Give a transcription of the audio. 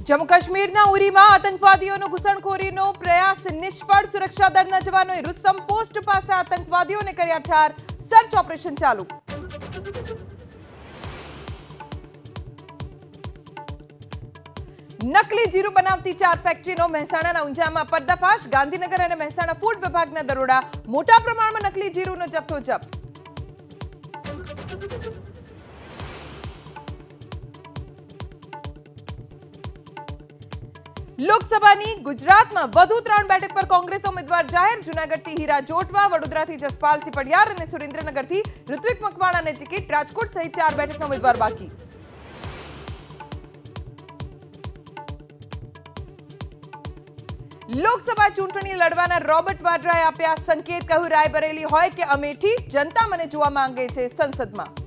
જમ્મુ કાશ્મીરના ઉરીમાં આતંકવાદીઓનો ઘૂસણખોરીનો પ્રયાસ નિષ્ફળ, સુરક્ષા દળના જવાનોએ રુસ્તમ પોસ્ટ પાસે આતંકવાદીઓને કર્યા ઠાર, સર્ચ ઓપરેશન ચાલુ. નકલી જીરું બનાવતી 4 ફેક્ટરીનો મહેસાણાના ઊંઝામાં પર્દાફાશ. ગાંધીનગર અને મહેસાણા ફૂડ વિભાગના દરોડા, મોટા પ્રમાણમાં નકલી જીરુંનો જથ્થો જપ્ત. લોકસભાની ગુજરાતમાં વધુ 3 બેઠક પર કોંગ્રેસ ઉમેદવાર જાહેર. જૂનાગઢથી હીરા જોટવા, વડોદરાથી જસપાલસિંહ પડિયાર અને સુરેન્દ્રનગરથી ઋત્વિક મકવાણાને ટિકિટ. રાજકોટ સહિત 4 બેઠકના ઉમેદવાર બાકી. લોકસભા ચૂંટણી લડવાના રોબર્ટ વાડ્રાએ આપ્યા સંકેત. કહ્યું, રાયબરેલી હોય કે અમેઠી, જનતા મને જોવા માંગે છે સંસદમાં.